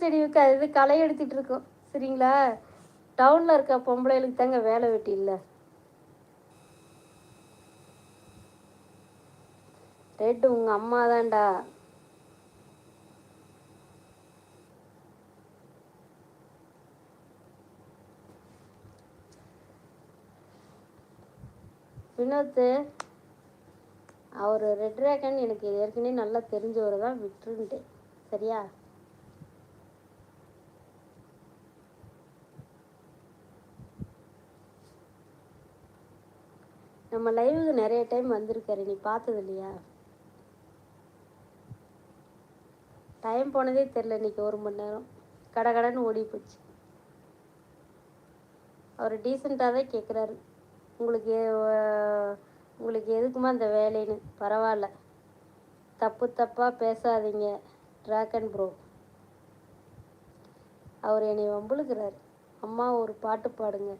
செடிவுக்கு அது களை எடுத்துட்டு இருக்கோம். சரிங்களா? டவுன்ல இருக்க பொம்பளைகளுக்கு தாங்க வேலை வெட்டி இல்லை. ரெட்டு உங்கள் அம்மா தான்டா. வினோத்து அவர் ரெட் ட்ராகன் எனக்கு ஏற்கனவே நல்லா தெரிஞ்சவர் தான், விட்டுருன்ட்டேன். சரியா? நம்ம லைவுக்கு நிறைய டைம் வந்திருக்காரு, நீ பார்த்தது இல்லையா? டைம் போனதே தெரில. இன்றைக்கி 1 மணி நேரம் கடகடன்னு ஓடி போச்சு. அவர் டீசெண்டாக தான் கேட்குறாரு, உங்களுக்கு உங்களுக்கு எதுக்குமா அந்த வேலைன்னு. பரவாயில்ல, தப்பு தப்பாக பேசாதீங்க ட்ராகன் ப்ரோ. அவர் என்னை வம்புழுக்கிறார். அம்மா ஒரு பாட்டு பாடுங்க.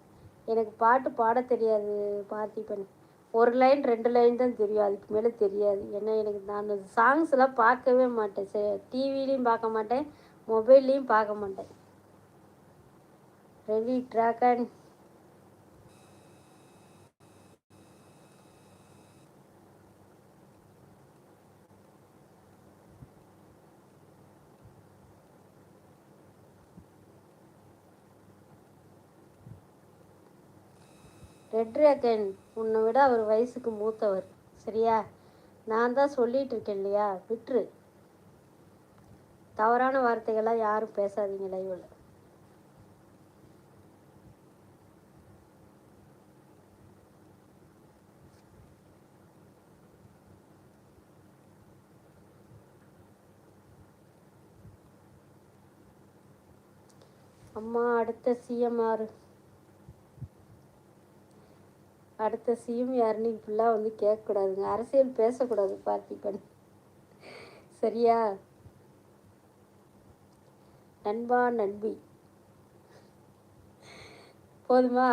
எனக்கு பாட்டு பாட தெரியாது பார்த்திபன். 1 லைன் 2 லைன் தான் தெரியும், அதுக்கு மேலே தெரியாது. ஏன்னா எனக்கு நான் சாங்ஸ்லாம் பார்க்கவே மாட்டேன். டிவிலையும் பார்க்க மாட்டேன், மொபைல்லையும் பார்க்க மாட்டேன். Ready dragon. ரெட் ட்ராகன் உன்னை விட அவர் வயசுக்கு மூத்தவர். சரியா? நான் தான் சொல்லிகிட்டு இருக்கேன் இல்லையா? விட்டுரு. தவறான வார்த்தைகள்லாம் யாரும் பேசாதீங்க லைவில். அம்மா அடுத்த சிஎம் யாரு, அடுத்த சிஎம் யாருன்னு இப்படிலாம் வந்து கேட்கக்கூடாதுங்க. அரசியல் பேசக்கூடாது பார்த்திபன். சரியா? நண்பா நண்பி போதுமா?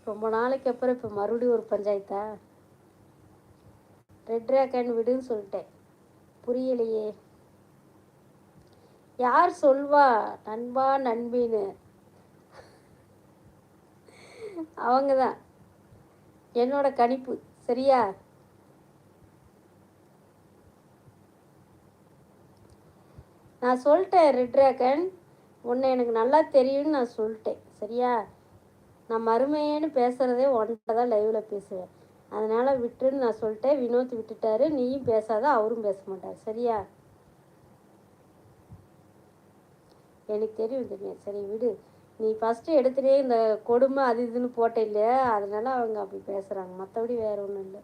ரொம்ப நாளைக்கு அப்புறம் இப்போ மறுபடியும் ஒரு பஞ்சாயத்தா? ரெட் ட்ராகன் விடுன்னு சொல்லிட்டேன். புரியலையே. யார் சொல்வா நண்பா நண்பின்னு? அவங்க தான் என்னோட கணிப்பு. சரியா? நான் சொல்லிட்டேன் ரெட் ட்ராகன், உன்னை எனக்கு நல்லா தெரியும்னு நான் சொல்லிட்டேன். சரியா? நான் மருமையேன்னு பேசுகிறதே ஒன்றை தான் லைவில் பேசுவேன். அதனால் விட்டுருன்னு நான் சொல்லிட்டேன். வினோத் விட்டுட்டாரு, நீயும் பேசாத, அவரும் பேச மாட்டார். சரியா? எனக்கு தெரியும். சரி விடு. நீ ஃபஸ்ட்டு எடுத்துகிட்டே இந்த கொடுமை அது இதுன்னு போட்ட இல்லையா, அதனால் அவங்க அப்படி பேசுகிறாங்க. மற்றபடி வேறு ஒன்றும் இல்லை.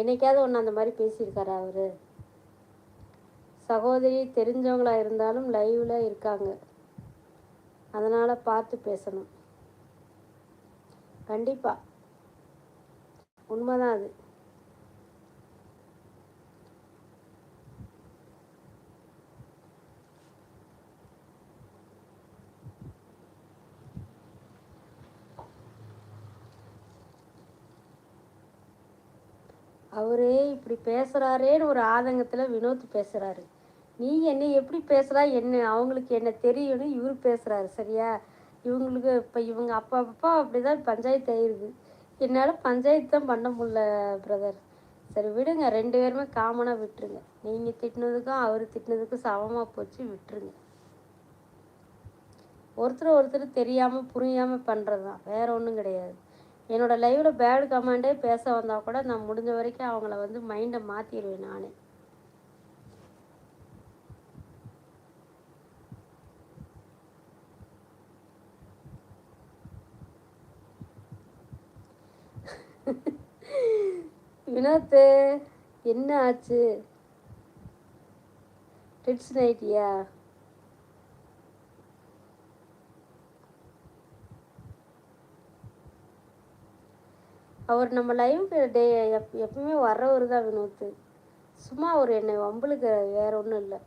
என்னைக்காவது ஒன்று அந்த மாதிரி பேசியிருக்காரா அவர்? சகோதரி தெரிஞ்சவங்களாக இருந்தாலும் லைவில் இருக்காங்க, அதனால் பார்த்து பேசணும். கண்டிப்பாக உண்மைதான் அது. அவரே இப்படி பேசுகிறாரேன்னு ஒரு ஆதங்கத்தில் வினோத் பேசுகிறாரு. நீ என்ன எப்படி பேசுகிறா, என்ன அவங்களுக்கு என்ன தெரியும்னு இவர் பேசுகிறாரு. சரியா? இவங்களுக்கு இப்போ இவங்க அப்பா அப்படி தான் பஞ்சாயத்து ஆயிடுது. என்னால் பஞ்சாயத்து தான் பண்ண முடியல பிரதர். சரி விடுங்க, 2 பேருமே காமனாக விட்டுருங்க. நீங்கள் திட்டினதுக்கும் அவர் திட்டினதுக்கும் சமமாக போச்சு, விட்டுருங்க. ஒருத்தர் தெரியாமல் புரியாமல் பண்ணுறது தான், வேறு ஒன்றும் கிடையாது. என்னோடய லைவில் பேட் கமெண்டே பேச வந்தால் கூட நான் முடிஞ்ச வரைக்கும் அவங்கள வந்து மைண்டை மாற்றிடுவேன் நானே. வினோத்து என்ன ஆச்சு? டென்ஷன் ஆயிட்டியா? அவர் நம்ம லைவுக்கு எப்பவுமே வர்றவர் தான் வினோத்து. சும்மா அவர் என்னை வம்புளுக்கு, வேற ஒன்றும் இல்லை.